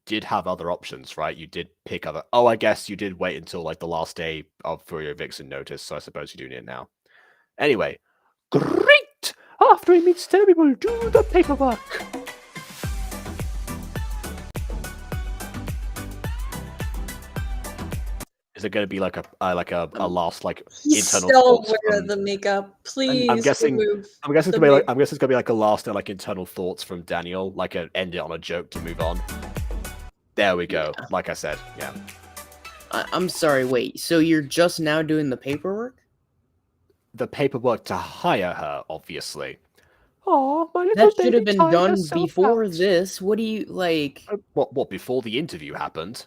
Speaker 3: did have other options, right? You did pick other... Oh, I guess you did wait until, like, the last day for your eviction notice, so I suppose you're doing it now. Anyway, great! After we meet Stella, we will do the paperwork. Is it going to be like a last
Speaker 2: He's
Speaker 3: internal
Speaker 2: still
Speaker 3: thoughts
Speaker 2: wearing the makeup. Please
Speaker 3: I'm guessing
Speaker 2: remove
Speaker 3: it's
Speaker 2: the
Speaker 3: gonna be like a last internal thoughts from Daniel, end it on a joke to move on. There we go. Yeah. Like I said, yeah.
Speaker 4: I'm sorry. Wait. So you're just now doing the paperwork?
Speaker 3: The paperwork to hire her, obviously. Oh, my little
Speaker 4: that
Speaker 3: baby
Speaker 4: should have been done before
Speaker 3: out.
Speaker 4: this. What do you like?
Speaker 3: What before the interview happened?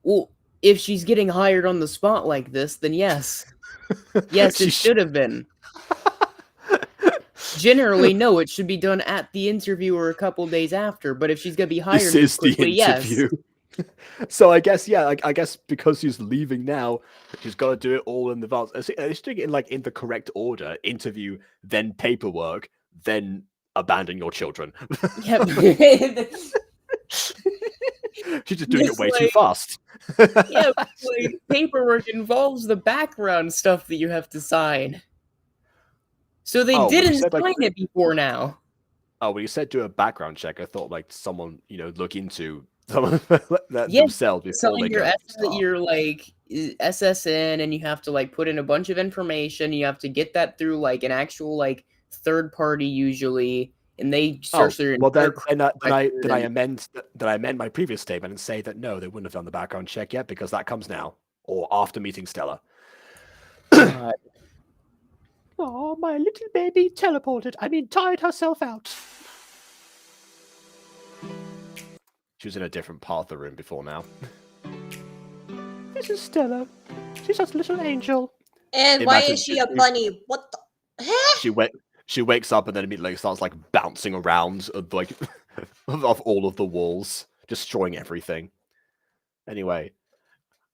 Speaker 4: Well, if she's getting hired on the spot like this, then yes. Yes, it should have been. Generally, no, it should be done at the interview or a couple days after, but if she's going to be hired
Speaker 3: this is
Speaker 4: quickly,
Speaker 3: the interview. Yes. So I guess, yeah, I guess because she's leaving now, she's got to do it all in advance. She's doing it in the correct order. Interview, then paperwork, then abandon your children.
Speaker 4: Yep.
Speaker 3: She's just doing it way too fast.
Speaker 4: Yeah, paperwork involves the background stuff that you have to sign. So they didn't sign it before now.
Speaker 3: Oh, when you said do a background check, I thought someone, look into themselves before
Speaker 4: sign your SSN, and you have to put in a bunch of information. You have to get that through an actual third party usually. And they search their
Speaker 3: then I amend my previous statement and say that no, they wouldn't have done the background check yet because that comes now or after meeting Stella. Oh, my little baby teleported. Tired herself out. She was in a different part of the room before now. This is Stella. She's just a little angel.
Speaker 2: And why is she a bunny? What the?
Speaker 3: She wakes up and then immediately starts bouncing around of all of the walls, destroying everything. Anyway,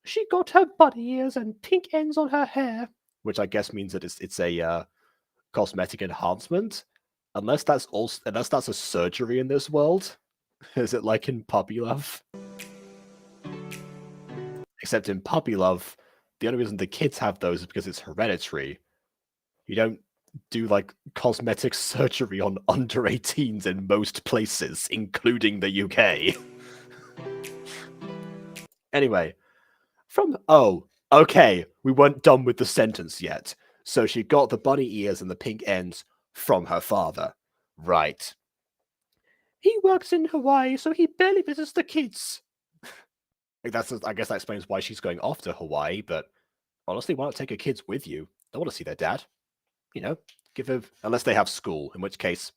Speaker 3: she got her bunny ears and pink ends on her hair, which I guess means that it's a cosmetic enhancement, unless that's a surgery in this world. Is it like in Puppy Love? Except in Puppy Love, the only reason the kids have those is because it's hereditary. You don't do cosmetic surgery on under 18s in most places, including the UK. Anyway, okay, we weren't done with the sentence yet. So she got the bunny ears and the pink ends from her father. Right. He works in Hawaii, so he barely visits the kids. I guess that explains why she's going off to Hawaii, but honestly, why not take her kids with you? They want to see their dad. Unless they have school, in which case,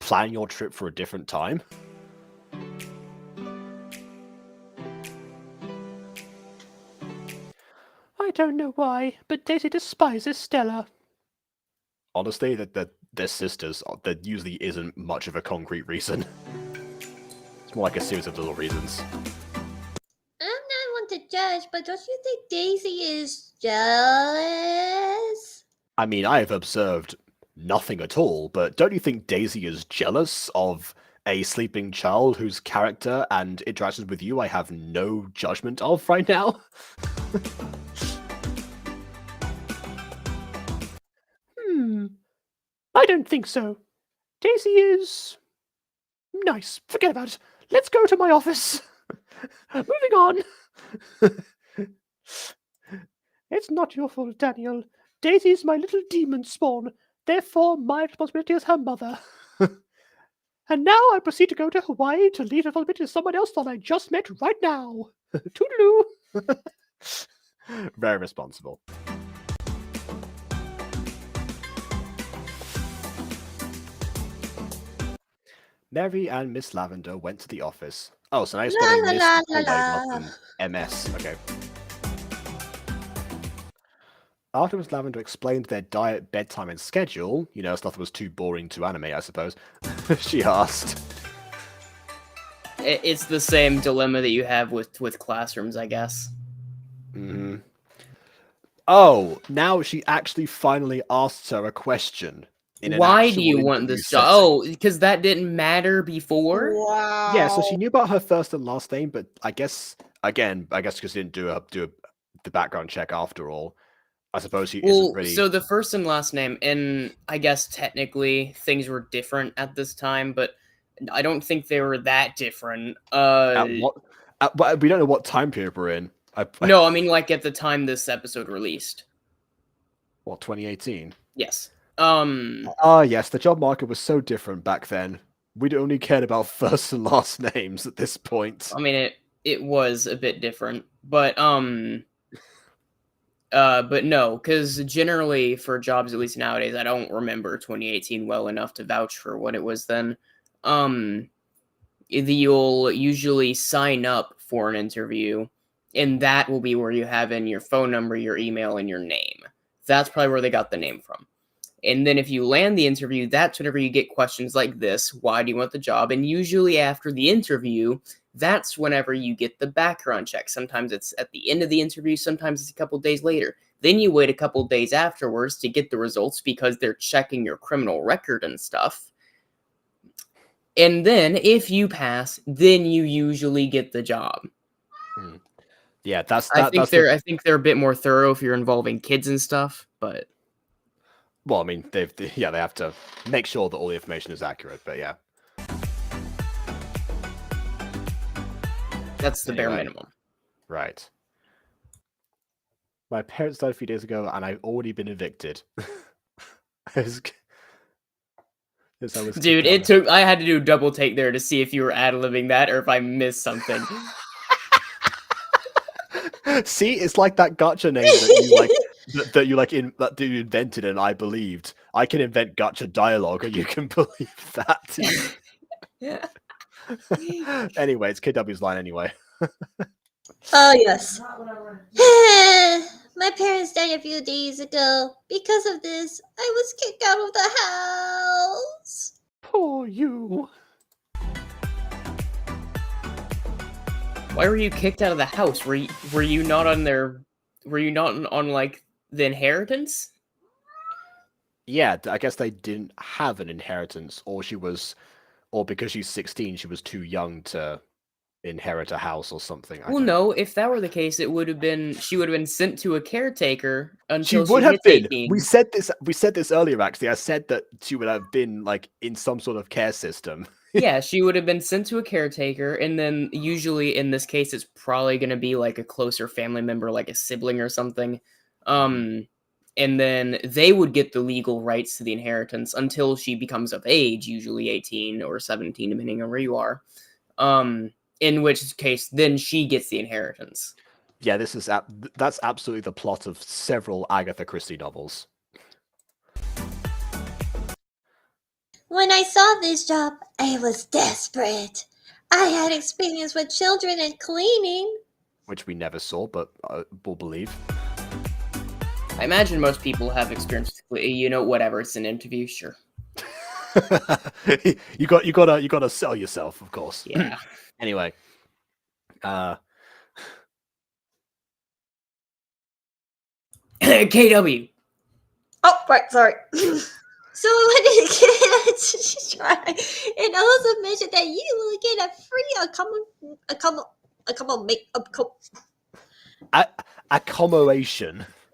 Speaker 3: plan your trip for a different time. I don't know why, but Daisy despises Stella. honestly, that they're sisters. There usually isn't much of a concrete reason. It's more like a series of little reasons.
Speaker 2: I'm not one to judge, but don't you think Daisy is jealous?
Speaker 3: I mean, I have observed nothing at all, but don't you think Daisy is jealous of a sleeping child whose character and interactions with you I have no judgment of right now? I don't think so. Daisy is nice. Forget about it. Let's go to my office. Moving on. It's not your fault, Daniel. Daisy's my little demon spawn. Therefore, my responsibility as her mother. And now I proceed to go to Hawaii to leave responsibility to someone else that I just met right now. Toodaloo. Very responsible. Mary and Miss Lavender went to the office. Oh, so now you're spelling Miss
Speaker 2: la,
Speaker 3: before
Speaker 2: la,
Speaker 3: rather
Speaker 2: la.
Speaker 3: than MS. Okay. After Miss Lavender explained their diet, bedtime, and schedule, stuff that was too boring to animate, I suppose, she asked.
Speaker 4: It's the same dilemma that you have with classrooms, I guess.
Speaker 3: Mm-hmm. Oh, now she actually finally asks her a question.
Speaker 4: Why do you want this job? Oh, because that didn't matter before?
Speaker 2: Wow.
Speaker 3: Yeah, so she knew about her first and last name, but I guess because she didn't do the background check after all. I suppose she isn't really.
Speaker 4: So the first and last name, and I guess technically things were different at this time, but I don't think they were that different.
Speaker 3: We don't know what time period we're in.
Speaker 4: No, I mean like at the time this episode released.
Speaker 3: What, 2018?
Speaker 4: Yes.
Speaker 3: Yes, the job market was so different back then. We'd only cared about first and last names at this point.
Speaker 4: I mean it was a bit different, but no, because generally for jobs, at least nowadays, I don't remember 2018 well enough to vouch for what it was then. You'll usually sign up for an interview, and that will be where you have in your phone number, your email, and your name. That's probably where they got the name from. And then if you land the interview, that's whenever you get questions like this: why do you want the job? And usually after the interview, that's whenever you get the background check. Sometimes it's at the end of the interview, sometimes it's a couple days later. Then you wait a couple days afterwards to get the results because they're checking your criminal record and stuff. And then if you pass, then you usually get the job.
Speaker 3: Yeah,
Speaker 4: I think they're a bit more thorough if you're involving kids and stuff, but
Speaker 3: well, I mean, they have to make sure that all the information is accurate, but yeah.
Speaker 4: That's the bare minimum.
Speaker 3: Right. My parents died a few days ago, and I've already been evicted.
Speaker 4: Dude, I had to do a double take there to see if you were ad-libbing that or if I missed something.
Speaker 3: See, it's like that Gacha name that you invented and I believed. I can invent Gacha dialogue, and you can believe that.
Speaker 4: Yeah.
Speaker 3: Anyway, it's KW's line anyway.
Speaker 2: Oh, yes. My parents died a few days ago. Because of this, I was kicked out of the house.
Speaker 3: Poor you.
Speaker 4: Why were you kicked out of the house? Were you not on like the inheritance?
Speaker 3: Yeah, I guess they didn't have an inheritance, or because she's 16, she was too young to inherit a house or something.
Speaker 4: No, if that were the case, she would have been sent to a caretaker until
Speaker 3: she would have been.
Speaker 4: 18.
Speaker 3: We said this earlier, actually. I said that she would have been like in some sort of care system.
Speaker 4: Yeah, she would have been sent to a caretaker, and then usually in this case, it's probably going to be like a closer family member, like a sibling or something. And then they would get the legal rights to the inheritance until she becomes of age, usually 18 or 17, depending on where you are. In which case, then she gets the inheritance.
Speaker 3: Yeah, that's absolutely the plot of several Agatha Christie novels.
Speaker 2: When I saw this job, I was desperate. I had experience with children and cleaning.
Speaker 3: Which we never saw, but we'll believe.
Speaker 4: I imagine most people have experience with, whatever. It's an interview, sure.
Speaker 3: you gotta sell yourself, of course.
Speaker 4: Yeah.
Speaker 3: Anyway,
Speaker 4: KW.
Speaker 2: Oh, right, sorry. So what did you try? And also mentioned that you will get a free
Speaker 3: accommodation.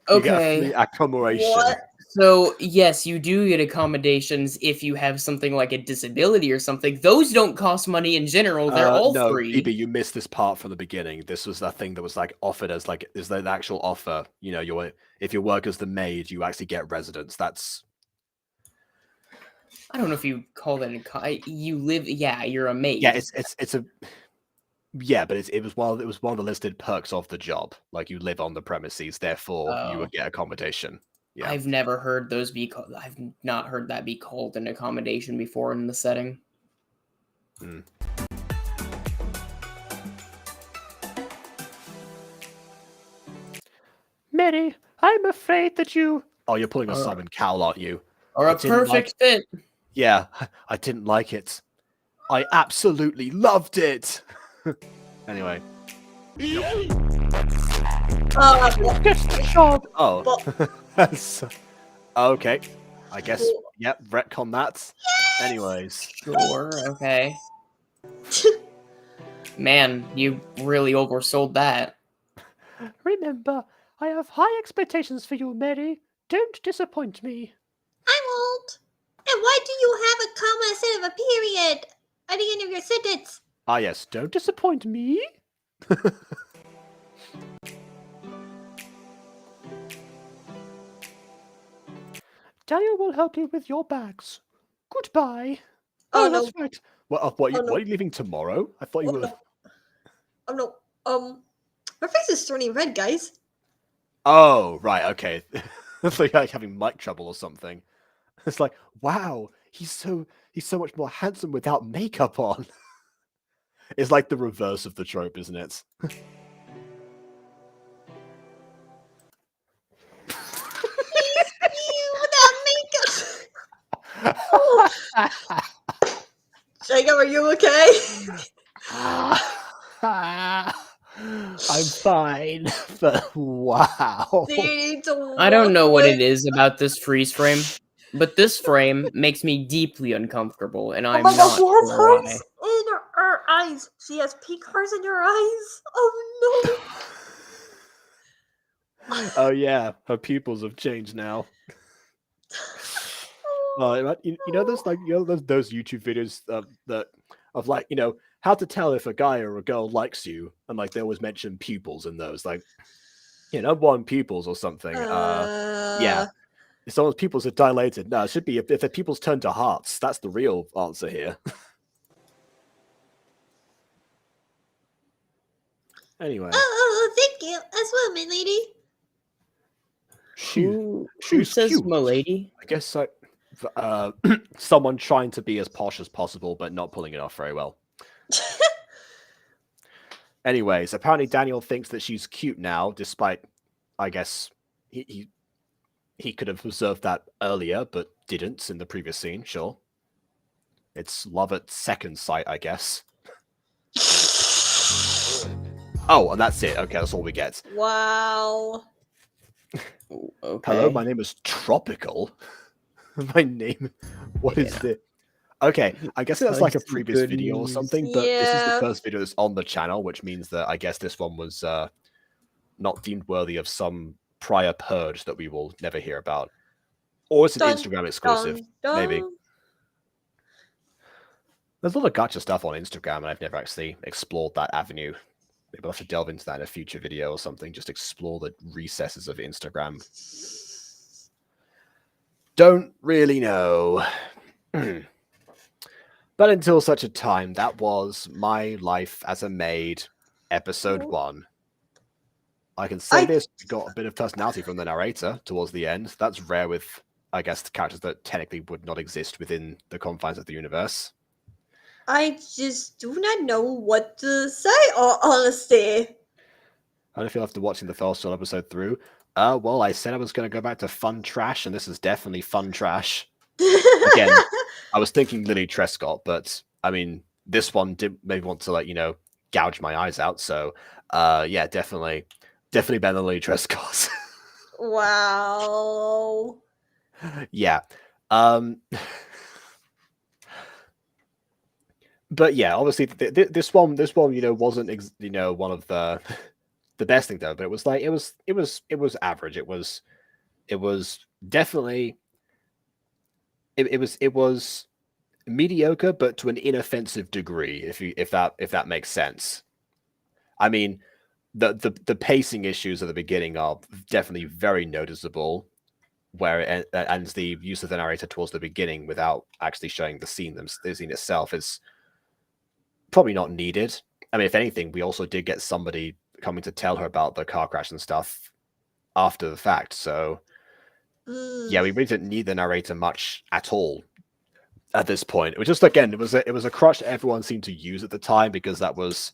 Speaker 3: You get a
Speaker 4: Okay.
Speaker 3: free accommodation.
Speaker 2: What?
Speaker 4: So yes, you do get accommodations if you have something like a disability or something. Those don't cost money in general. They're all
Speaker 3: no,
Speaker 4: free.
Speaker 3: EB, you missed this part from the beginning. This was the thing that was like offered as like is the actual offer. You know, if you work as the maid, you actually get residence. That's
Speaker 4: I don't know if you call that you live. Yeah, you're a maid.
Speaker 3: yeah, it's a yeah, but it was one of the listed perks of the job. Like you live on the premises, therefore you would get accommodation. Yeah.
Speaker 4: I've never heard those be called. I've not heard that be called an accommodation before in the setting.
Speaker 3: Mm. Mary, I'm afraid that you. Oh, you're pulling a Simon Cowell, aren't you?
Speaker 4: Or a perfect fit.
Speaker 3: Yeah, I didn't like it. I absolutely loved it. Anyway. Oh. Okay. I guess, yep, retcon that. Anyways.
Speaker 4: Sure, okay. Man, you really oversold that.
Speaker 3: Remember, I have high expectations for you, Mary. Don't disappoint me.
Speaker 2: I won't. And why do you have a comma instead of a period at the end of your sentence?
Speaker 3: Ah, yes, don't disappoint me. Daniel will help you with your bags. Goodbye.
Speaker 2: Oh, no.
Speaker 3: That's right. What are you leaving tomorrow? I thought you were.
Speaker 2: No. Oh no. My face is turning red, guys.
Speaker 3: Oh, right, okay. It's like having mic trouble or something. It's like, wow, he's so much more handsome without makeup on. It's like the reverse of the trope, isn't it?
Speaker 2: Without makeup. Jacob, are you okay?
Speaker 3: I'm fine, but wow.
Speaker 2: Do you need to
Speaker 4: I don't know what
Speaker 2: away?
Speaker 4: it is about this freeze frame, but this frame makes me deeply uncomfortable, and I'm
Speaker 2: Oh my
Speaker 4: not
Speaker 2: god, she has
Speaker 4: sure why.
Speaker 2: hers in her eyes. She has pink hairs in her eyes. Oh no.
Speaker 3: Oh yeah, her pupils have changed now. You know those those YouTube videos of like, you know, how to tell if a guy or a girl likes you, and like they always mention pupils in those, like, you know, one pupils or something. Yeah, if someone's pupils are dilated, no, it should be if their pupils turn to hearts. That's the real answer here. Anyway.
Speaker 2: Oh, thank you as well, my lady.
Speaker 4: Who
Speaker 3: She's
Speaker 4: says
Speaker 3: cute.
Speaker 4: milady?
Speaker 3: I guess someone trying to be as posh as possible, but not pulling it off very well. Anyways, apparently Daniel thinks that she's cute now, despite, I guess, he could have observed that earlier, but didn't in the previous scene, sure. It's love at second sight, I guess. Oh, and that's it. Okay, that's all we get.
Speaker 2: Wow.
Speaker 4: Okay.
Speaker 3: Hello, my name is Tropical. My name... What is this? Okay, I guess that's like a previous video or something, but this is the first video that's on the channel, which means that I guess this one was not deemed worthy of some prior purge that we will never hear about. Or it's an Instagram exclusive, maybe. There's a lot of gacha stuff on Instagram, and I've never actually explored that avenue. Maybe I'll have to delve into that in a future video or something, just explore the recesses of Instagram. Don't really know. But until such a time, that was My Life as a Maid, episode 1. I can say this, we got a bit of personality from the narrator towards the end. That's rare with, I guess, the characters that technically would not exist within the confines of the universe.
Speaker 2: I just do not know what to say, honestly.
Speaker 3: How do you feel after watching the first episode through? Well, I said I was going to go back to fun trash, and this is definitely fun trash. Again, I was thinking Lily Trescott, but I mean, this one did maybe want to, like, gouge my eyes out. So, yeah, definitely better than Lily Trescott.
Speaker 2: Wow.
Speaker 3: Yeah. But yeah, obviously this one, wasn't one of the best thing though. But it was like it was average. It was definitely it was mediocre, but to an inoffensive degree, if that makes sense. I mean, the pacing issues at the beginning are definitely very noticeable, where it ends the use of the narrator towards the beginning without actually showing the scene itself is probably not needed. I mean, if anything, we also did get somebody coming to tell her about the car crash and stuff after the fact. So yeah, we really didn't need the narrator much at all at this point. It was just, again, it was a crutch everyone seemed to use at the time, because that was,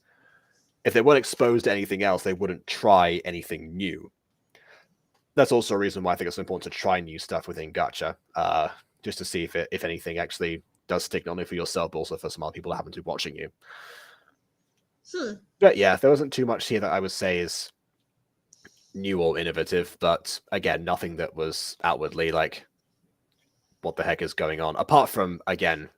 Speaker 3: if they weren't exposed to anything else, they wouldn't try anything new. That's also a reason why I think it's important to try new stuff within Gacha, just to see if anything actually does stick, not only for yourself, but also for some other people that happen to be watching you. But yeah, there wasn't too much here that I would say is new or innovative, but again, nothing that was outwardly like, what the heck is going on? Apart from, again,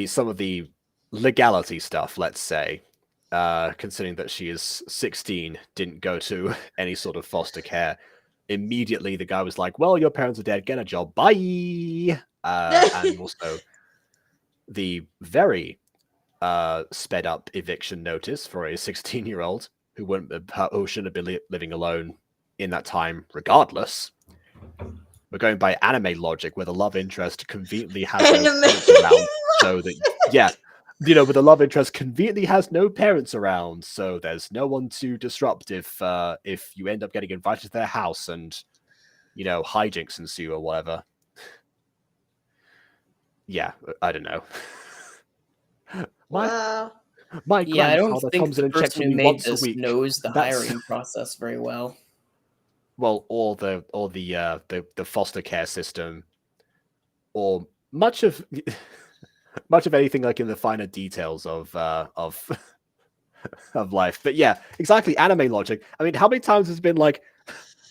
Speaker 3: some of the legality stuff, let's say, considering that she is 16, didn't go to any sort of foster care. Immediately, the guy was like, well, your parents are dead, get a job, bye! And also the very sped up eviction notice for a 16-year-old who shouldn't have been living alone in that time regardless. We're going by anime logic, where the love interest conveniently has no parents around, so that, yeah, where the love interest conveniently has no parents around, so there's no one to disrupt if you end up getting invited to their house and, hijinks ensue or whatever. Yeah, I don't know.
Speaker 2: Wow.
Speaker 3: My
Speaker 4: Yeah, I don't
Speaker 3: grandfather
Speaker 4: think
Speaker 3: comes in
Speaker 4: the
Speaker 3: and checks
Speaker 4: person
Speaker 3: on
Speaker 4: who
Speaker 3: me
Speaker 4: made
Speaker 3: once a
Speaker 4: this
Speaker 3: week.
Speaker 4: knows the
Speaker 3: That's-
Speaker 4: hiring process very well.
Speaker 3: Well, or the foster care system, or much of anything like in the finer details of of life. But yeah, exactly, anime logic. I mean, how many times has it been like,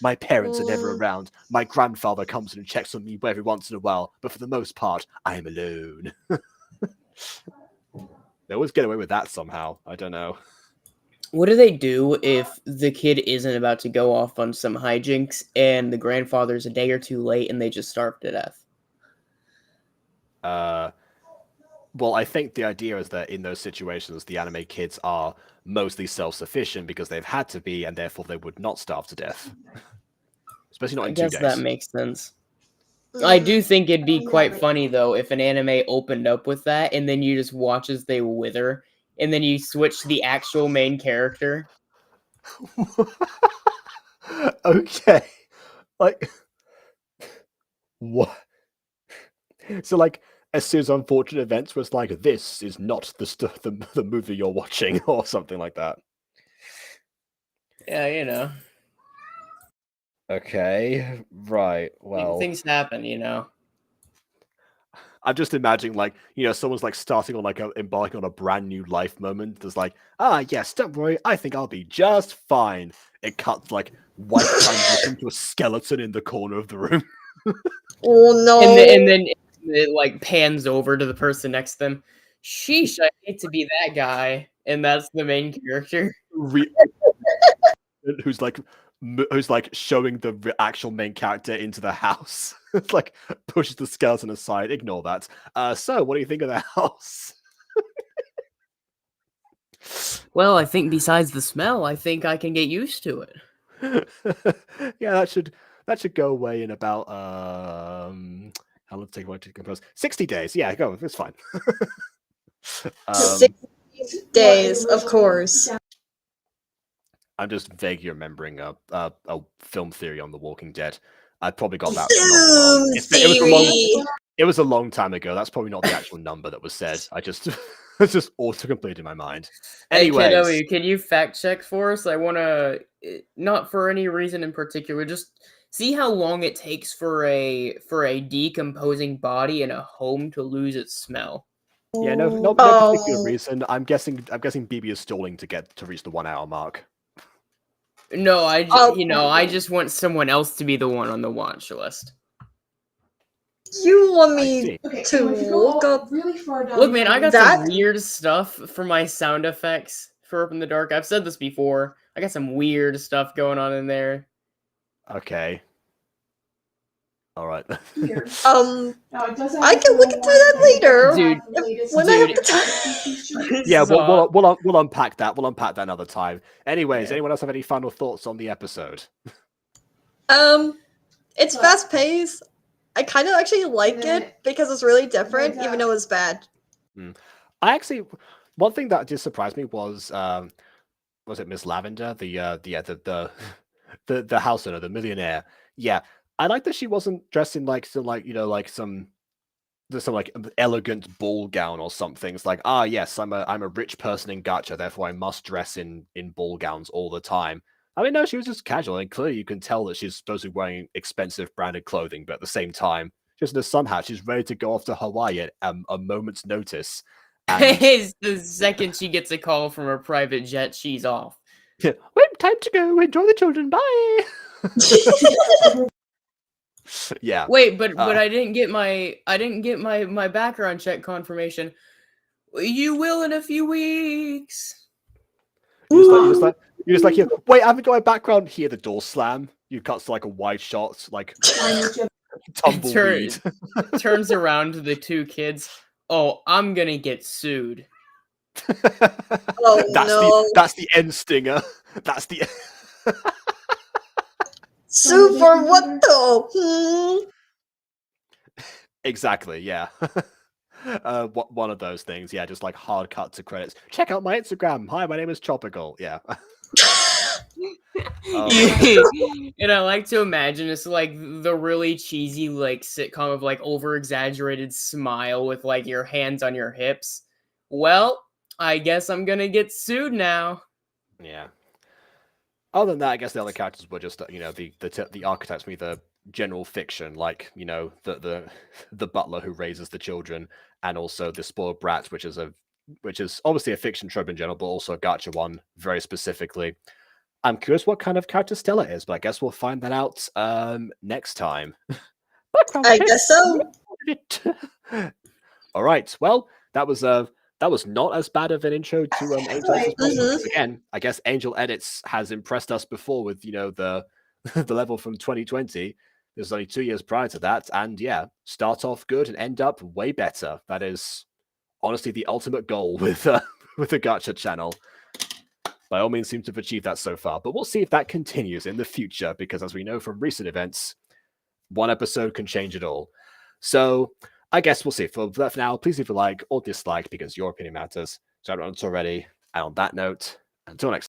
Speaker 3: my parents are never around, my grandfather comes in and checks on me every once in a while, but for the most part, I am alone. They always get away with that somehow. I don't know.
Speaker 4: What do they do if the kid isn't about to go off on some hijinks and the grandfather's a day or two late and they just starve to death?
Speaker 3: Well, I think the idea is that in those situations, the anime kids are mostly self-sufficient because they've had to be, and therefore they would not starve to death. Especially not
Speaker 4: I
Speaker 3: in 2
Speaker 4: guess
Speaker 3: days.
Speaker 4: that makes sense. I do think it'd be quite funny, though, if an anime opened up with that, and then you just watch as they wither, and then you switch to the actual main character.
Speaker 3: Okay. Like, what? So, like, as soon as Unfortunate Events was like, this is not the movie you're watching, or something like that.
Speaker 4: Yeah,
Speaker 3: Okay, right, well.
Speaker 4: things happen,
Speaker 3: I'm just imagining, like, someone's like starting on like embarking on a brand new life moment. There's like, yes, don't worry, I think I'll be just fine. It cuts like white transition to a skeleton in the corner of the room.
Speaker 2: Oh no!
Speaker 4: And then it like pans over to the person next to them. Sheesh, I hate to be that guy, and that's the main character.
Speaker 3: Who's like showing the actual main character into the house. It's like pushes the skeleton aside. Ignore that. So what do you think of the house?
Speaker 4: Well, I think besides the smell, I think I can get used to it.
Speaker 3: Yeah, that should go away in about how long does it take a while to compose? 60 days. Yeah, go. It's fine.
Speaker 2: 6 days, of course.
Speaker 3: I'm just vaguely remembering a film theory on The Walking Dead. I probably got that.
Speaker 2: Film theory.
Speaker 3: It was a long time ago. That's probably not the actual number that was said. I just It's just auto-complete in my mind.
Speaker 4: Hey,
Speaker 3: Anyways,
Speaker 4: KW, can you fact check for us? I want to, not for any reason in particular, just see how long it takes for a decomposing body in a home to lose its smell.
Speaker 3: yeah, no particular reason. I'm guessing BB is stalling to reach the 1 hour mark.
Speaker 4: No,
Speaker 2: Oh.
Speaker 4: I just want someone else to be the one on the watch list.
Speaker 2: You want
Speaker 3: I
Speaker 2: me
Speaker 3: see.
Speaker 2: to look up?
Speaker 5: really far down.
Speaker 4: Look, man, I got
Speaker 2: That-
Speaker 4: some weird stuff for my sound effects for Up in the Dark. I've said this before. I got some weird stuff going on in there.
Speaker 3: Okay. All right.
Speaker 5: Here.
Speaker 2: Um,
Speaker 5: No, it doesn't
Speaker 2: I
Speaker 5: have
Speaker 2: can
Speaker 5: to
Speaker 2: look
Speaker 5: go
Speaker 2: into that
Speaker 5: one
Speaker 2: later.
Speaker 5: thing.
Speaker 4: Dude,
Speaker 2: when I have
Speaker 4: dude.
Speaker 2: the time.
Speaker 3: Yeah,
Speaker 4: So-
Speaker 3: we'll unpack that. We'll unpack that another time. Anyways,
Speaker 4: Yeah.
Speaker 3: anyone else have any final thoughts on the episode?
Speaker 2: It's fast paced. I kind of actually like
Speaker 5: then
Speaker 2: it because it's really different,
Speaker 5: like
Speaker 2: even
Speaker 5: that.
Speaker 2: though it's bad.
Speaker 3: I actually, one thing that did surprise me was it Miss Lavender, the house owner, the millionaire? Yeah, I like that she wasn't dressed in like some like elegant ball gown or something. It's like, yes, I'm a rich person in Gacha, therefore I must dress in ball gowns all the time. I mean, no, she was just casual, and clearly you can tell that she's supposed to be wearing expensive branded clothing, but at the same time, just in a sun hat, she's ready to go off to Hawaii at a moment's notice. And
Speaker 4: It's the second she gets a call from her private jet, she's off.
Speaker 3: well, time to go. Enjoy the children. Bye. Yeah.
Speaker 4: Wait, but I didn't get my background check confirmation. You will in a few weeks.
Speaker 3: You're just like, here. Wait, I haven't got my background here. The door slam. You cut to like a wide shot, like tumbleweed.
Speaker 4: Turns around to the two kids. Oh, I'm gonna get sued.
Speaker 2: Oh no!
Speaker 3: That's the end stinger. That's the.
Speaker 2: Sue for what though?
Speaker 3: Exactly. Yeah. One of those things. Yeah, just like hard cut to credits. Check out my Instagram. Hi, my name is Tropical. Yeah.
Speaker 4: And I like to imagine it's like the really cheesy like sitcom of like over exaggerated smile with like your hands on your hips. Well, I guess I'm gonna get sued now.
Speaker 3: Yeah. Other than that, I guess the other characters were just the archetypes, me the general fiction, like the butler who raises the children, and also the spoiled brat, which is obviously a fiction trope in general, but also a Gacha one very specifically. I'm curious what kind of character Stella is, but I guess we'll find that out next time.
Speaker 2: I guess so.
Speaker 3: All right. Well, that was not as bad of an intro to Angel Edits. Because again, I guess Angel Edits has impressed us before with the the level from 2020. There's only 2 years prior to that, and yeah, start off good and end up way better. That is honestly the ultimate goal with the Gacha channel. By all means, seems to have achieved that so far, but we'll see if that continues in the future, because as we know from recent events, one episode can change it all. So I guess we'll see. For now, please leave a like or dislike, because your opinion matters. So I don't know already. And on that note, until next time.